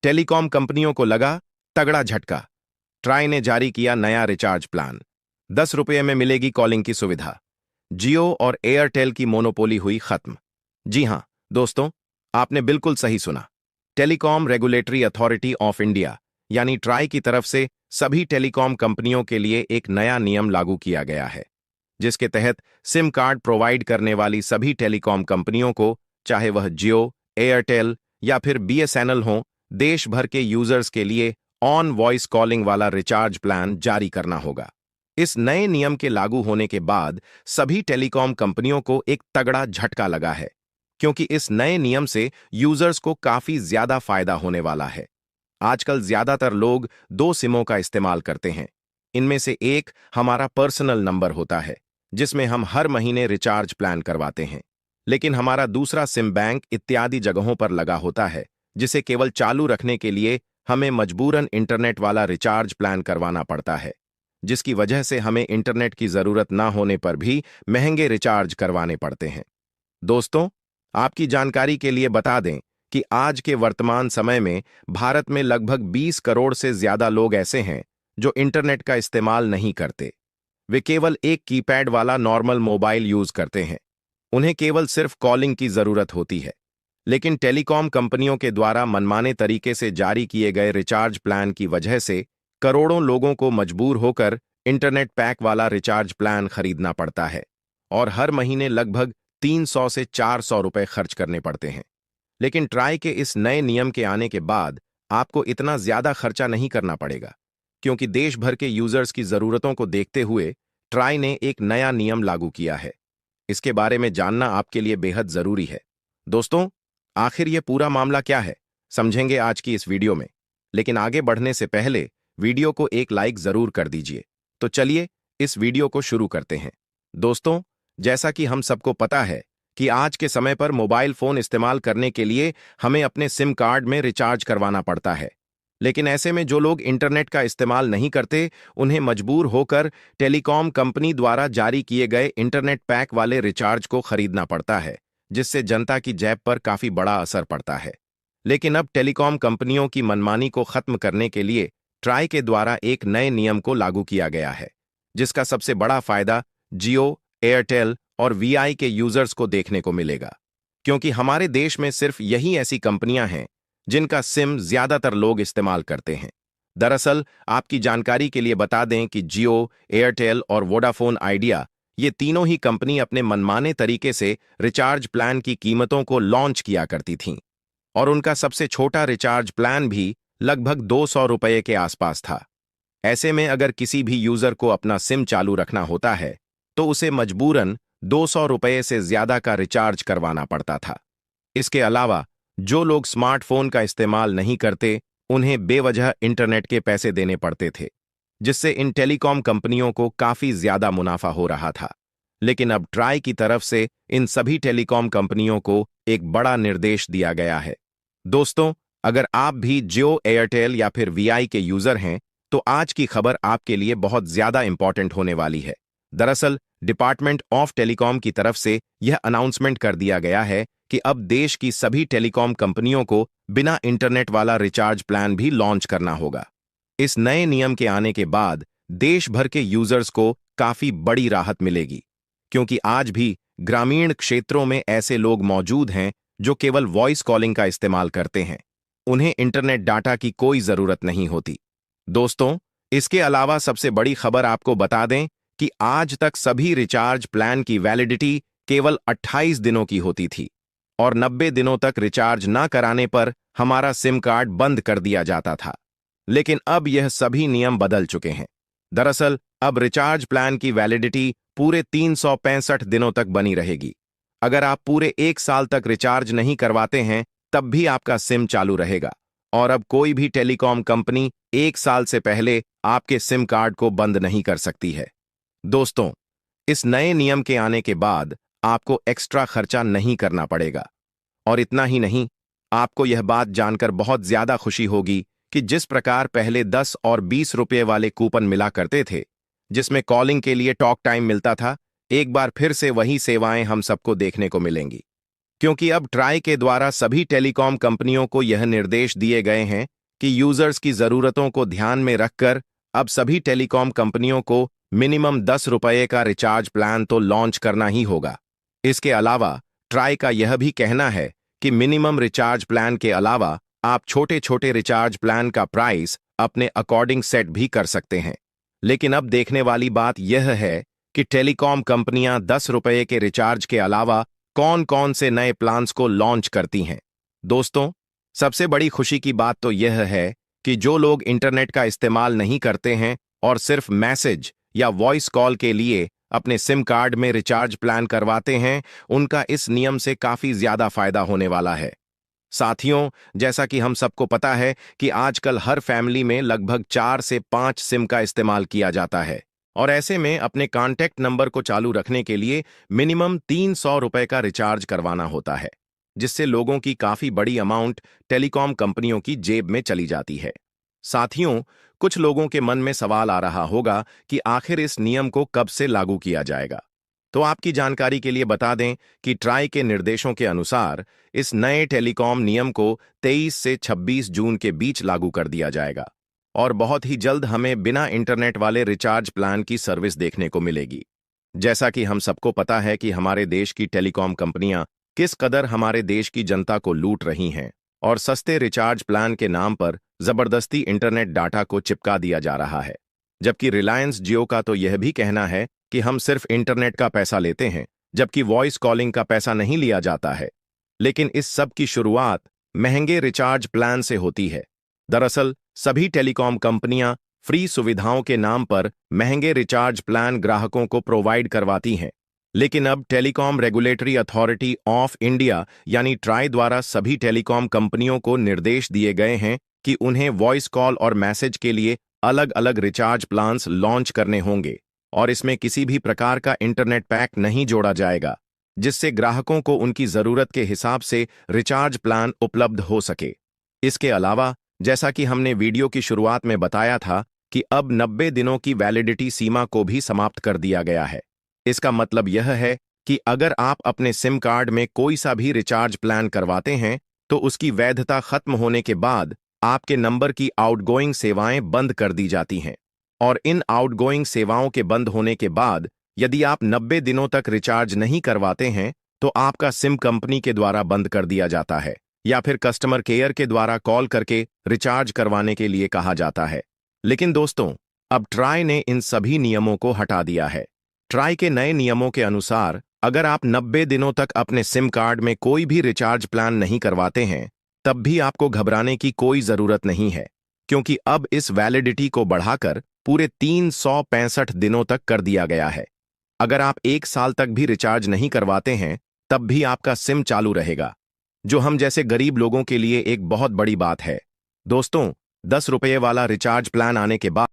Telecom कंपनियों को लगा तगड़ा झटका। ट्राई ने जारी किया नया रिचार्ज प्लान। 10 रुपये में मिलेगी कॉलिंग की सुविधा। जियो और एयरटेल की मोनोपोली हुई खत्म। जी हां दोस्तों, आपने बिल्कुल सही सुना। Telecom regulatory authority of India यानी ट्राई की तरफ से सभी टेलीकॉम कंपनियों के लिए एक नया नियम लागू किया गया है, जिसके तहत सिम कार्ड प्रोवाइड करने वाली सभी टेलीकॉम कंपनियों को, चाहे वह जियो, एयरटेल या फिर बीएसएनएल हो, देश भर के यूजर्स के लिए ऑन वॉइस कॉलिंग वाला रिचार्ज प्लान जारी करना होगा। इस नए नियम के लागू होने के बाद सभी टेलीकॉम कंपनियों को एक तगड़ा झटका लगा है, क्योंकि इस नए नियम से यूजर्स को काफी ज्यादा फायदा होने वाला है। आजकल ज्यादातर लोग दो सिमों का इस्तेमाल करते हैं। इनमें से एक हमारा पर्सनल नंबर होता है, जिसमें हम हर महीने रिचार्ज प्लान करवाते हैं, लेकिन हमारा दूसरा सिम बैंक इत्यादि जगहों पर लगा होता है, जिसे केवल चालू रखने के लिए हमें मजबूरन इंटरनेट वाला रिचार्ज प्लान करवाना पड़ता है, जिसकी वजह से हमें इंटरनेट की जरूरत ना होने पर भी महंगे रिचार्ज करवाने पड़ते हैं। दोस्तों, आपकी जानकारी के लिए बता दें कि आज के वर्तमान समय में भारत में लगभग 20 करोड़ से ज्यादा लोग ऐसे हैं जो इंटरनेट का इस्तेमाल नहीं करते। वे केवल एक कीपैड वाला नॉर्मल मोबाइल यूज करते हैं। उन्हें केवल सिर्फ कॉलिंग की जरूरत होती है, लेकिन टेलीकॉम कंपनियों के द्वारा मनमाने तरीके से जारी किए गए रिचार्ज प्लान की वजह से करोड़ों लोगों को मजबूर होकर इंटरनेट पैक वाला रिचार्ज प्लान खरीदना पड़ता है और हर महीने लगभग 300 से 400 रुपए खर्च करने पड़ते हैं। लेकिन ट्राई के इस नए नियम के आने के बाद आपको इतना ज्यादा खर्चा नहीं करना पड़ेगा, क्योंकि देश भर के यूजर्स की जरूरतों को देखते हुए ट्राई ने एक नया नियम लागू किया है। इसके बारे में जानना आपके लिए बेहद जरूरी है। दोस्तों, आखिर ये पूरा मामला क्या है, समझेंगे आज की इस वीडियो में। लेकिन आगे बढ़ने से पहले वीडियो को एक लाइक जरूर कर दीजिए। तो चलिए इस वीडियो को शुरू करते हैं। दोस्तों, जैसा कि हम सबको पता है कि आज के समय पर मोबाइल फोन इस्तेमाल करने के लिए हमें अपने सिम कार्ड में रिचार्ज करवाना पड़ता है। लेकिन ऐसे में जो लोग इंटरनेट का इस्तेमाल नहीं करते, उन्हें मजबूर होकर टेलीकॉम कंपनी द्वारा जारी किए गए इंटरनेट पैक वाले रिचार्ज को खरीदना पड़ता है, जिससे जनता की जेब पर काफी बड़ा असर पड़ता है। लेकिन अब टेलीकॉम कंपनियों की मनमानी को खत्म करने के लिए ट्राई के द्वारा एक नए नियम को लागू किया गया है, जिसका सबसे बड़ा फायदा जियो, एयरटेल और वीआई के यूजर्स को देखने को मिलेगा, क्योंकि हमारे देश में सिर्फ यही ऐसी कंपनियां हैं जिनका सिम ज्यादातर लोग इस्तेमाल करते हैं। दरअसल आपकी जानकारी के लिए बता दें कि जियो, एयरटेल और वोडाफोन आइडिया, ये तीनों ही कंपनी अपने मनमाने तरीके से रिचार्ज प्लान की कीमतों को लॉन्च किया करती थीं, और उनका सबसे छोटा रिचार्ज प्लान भी लगभग 200 रुपये के आसपास था। ऐसे में अगर किसी भी यूजर को अपना सिम चालू रखना होता है, तो उसे मजबूरन 200 रुपये से ज्यादा का रिचार्ज करवाना पड़ता था। इसके अलावा जो लोग स्मार्टफोन का इस्तेमाल नहीं करते, उन्हें बेवजह इंटरनेट के पैसे देने पड़ते थे, जिससे इन टेलीकॉम कंपनियों को काफी ज्यादा मुनाफा हो रहा था। लेकिन अब ट्राई की तरफ से इन सभी टेलीकॉम कंपनियों को एक बड़ा निर्देश दिया गया है। दोस्तों, अगर आप भी जियो, एयरटेल या फिर वीआई के यूजर हैं, तो आज की खबर आपके लिए बहुत ज्यादा इंपॉर्टेंट होने वाली है। दरअसल डिपार्टमेंट ऑफ टेलीकॉम की तरफ से यह अनाउंसमेंट कर दिया गया है कि अब देश की सभी टेलीकॉम कंपनियों को बिना इंटरनेट वाला रिचार्ज प्लान भी लॉन्च करना होगा। इस नए नियम के आने के बाद देश भर के यूजर्स को काफी बड़ी राहत मिलेगी, क्योंकि आज भी ग्रामीण क्षेत्रों में ऐसे लोग मौजूद हैं जो केवल वॉइस कॉलिंग का इस्तेमाल करते हैं। उन्हें इंटरनेट डाटा की कोई जरूरत नहीं होती। दोस्तों, इसके अलावा सबसे बड़ी खबर आपको बता दें कि आज तक सभी रिचार्ज प्लान की वैलिडिटी केवल 28 दिनों की होती थी, और 90 दिनों तक रिचार्ज ना कराने पर हमारा सिम कार्ड बंद कर दिया जाता था। लेकिन अब यह सभी नियम बदल चुके हैं। दरअसल अब रिचार्ज प्लान की वैलिडिटी पूरे 365 दिनों तक बनी रहेगी। अगर आप पूरे 1 साल तक रिचार्ज नहीं करवाते हैं, तब भी आपका सिम चालू रहेगा, और अब कोई भी टेलीकॉम कंपनी 1 साल से पहले आपके सिम कार्ड को बंद नहीं कर सकती है। दोस्तों, इस नए नियम के आने के बाद आपको एक्स्ट्रा खर्चा नहीं करना पड़ेगा। और इतना ही नहीं, आपको यह बात जानकर बहुत ज्यादा खुशी होगी कि जिस प्रकार पहले 10 और 20 रुपये वाले कूपन मिला करते थे, जिसमें कॉलिंग के लिए टॉक टाइम मिलता था, एक बार फिर से वही सेवाएं हम सबको देखने को मिलेंगी। क्योंकि अब ट्राई के द्वारा सभी टेलीकॉम कंपनियों को यह निर्देश दिए गए हैं कि यूजर्स की जरूरतों को ध्यान में रखकर अब सभी टेलीकॉम कंपनियों को मिनिमम 10 रुपये का रिचार्ज प्लान तो लॉन्च करना ही होगा। इसके अलावा ट्राई का यह भी कहना है कि मिनिमम रिचार्ज प्लान के अलावा आप छोटे छोटे रिचार्ज प्लान का प्राइस अपने अकॉर्डिंग सेट भी कर सकते हैं। लेकिन अब देखने वाली बात यह है कि टेलीकॉम कंपनियां 10 रुपये के रिचार्ज के अलावा कौन कौन से नए प्लान्स को लॉन्च करती हैं। दोस्तों, सबसे बड़ी खुशी की बात तो यह है कि जो लोग इंटरनेट का इस्तेमाल नहीं करते हैं और सिर्फ मैसेज या वॉइस कॉल के लिए अपने सिम कार्ड में रिचार्ज प्लान करवाते हैं, उनका इस नियम से काफी ज्यादा फायदा होने वाला है। साथियों, जैसा कि हम सबको पता है कि आजकल हर फैमिली में लगभग 4 से 5 सिम का इस्तेमाल किया जाता है और ऐसे में अपने कॉन्टैक्ट नंबर को चालू रखने के लिए मिनिमम 300 रुपए का रिचार्ज करवाना होता है, जिससे लोगों की काफी बड़ी अमाउंट टेलीकॉम कंपनियों की जेब में चली जाती है। साथियों, कुछ लोगों के मन में सवाल आ रहा होगा कि आखिर इस नियम को कब से लागू किया जाएगा। तो आपकी जानकारी के लिए बता दें कि ट्राई के निर्देशों के अनुसार इस नए टेलीकॉम नियम को 23 से 26 जून के बीच लागू कर दिया जाएगा और बहुत ही जल्द हमें बिना इंटरनेट वाले रिचार्ज प्लान की सर्विस देखने को मिलेगी। जैसा कि हम सबको पता है कि हमारे देश की टेलीकॉम कंपनियां किस कदर हमारे देश की जनता को लूट रही हैं और सस्ते रिचार्ज प्लान के नाम पर जबरदस्ती इंटरनेट डाटा को चिपका दिया जा रहा है। जबकि रिलायंस जियो का तो यह भी कहना है कि हम सिर्फ इंटरनेट का पैसा लेते हैं, जबकि वॉइस कॉलिंग का पैसा नहीं लिया जाता है। लेकिन इस सब की शुरुआत महंगे रिचार्ज प्लान से होती है। दरअसल सभी टेलीकॉम कंपनियां फ्री सुविधाओं के नाम पर महंगे रिचार्ज प्लान ग्राहकों को प्रोवाइड करवाती हैं। लेकिन अब telecom regulatory authority of India यानी ट्राई द्वारा सभी टेलीकॉम कंपनियों को निर्देश दिए गए हैं कि उन्हें वॉइस कॉल और मैसेज के लिए अलग अलग रिचार्ज प्लान्स लॉन्च करने होंगे और इसमें किसी भी प्रकार का इंटरनेट पैक नहीं जोड़ा जाएगा, जिससे ग्राहकों को उनकी जरूरत के हिसाब से रिचार्ज प्लान उपलब्ध हो सके। इसके अलावा जैसा कि हमने वीडियो की शुरुआत में बताया था कि अब 90 दिनों की वैलिडिटी सीमा को भी समाप्त कर दिया गया है। इसका मतलब यह है कि अगर आप अपने सिम कार्ड में कोई सा भी रिचार्ज प्लान करवाते हैं तो उसकी वैधता खत्म होने के बाद आपके नंबर की आउटगोइंग सेवाएं बंद कर दी जाती हैं और इन आउटगोइंग सेवाओं के बंद होने के बाद यदि आप 90 दिनों तक रिचार्ज नहीं करवाते हैं तो आपका सिम कंपनी के द्वारा बंद कर दिया जाता है या फिर कस्टमर केयर के द्वारा कॉल करके रिचार्ज करवाने के लिए कहा जाता है। लेकिन दोस्तों, अब ट्राई ने इन सभी नियमों को हटा दिया है। ट्राई के नए नियमों के अनुसार अगर आप 90 दिनों तक अपने सिम कार्ड में कोई भी रिचार्ज प्लान नहीं करवाते हैं, तब भी आपको घबराने की कोई जरूरत नहीं है, क्योंकि अब इस वैलिडिटी को बढ़ाकर पूरे 365 दिनों तक कर दिया गया है। अगर आप 1 साल तक भी रिचार्ज नहीं करवाते हैं, तब भी आपका सिम चालू रहेगा, जो हम जैसे गरीब लोगों के लिए एक बहुत बड़ी बात है। दोस्तों, 10 रुपये वाला रिचार्ज प्लान आने के बाद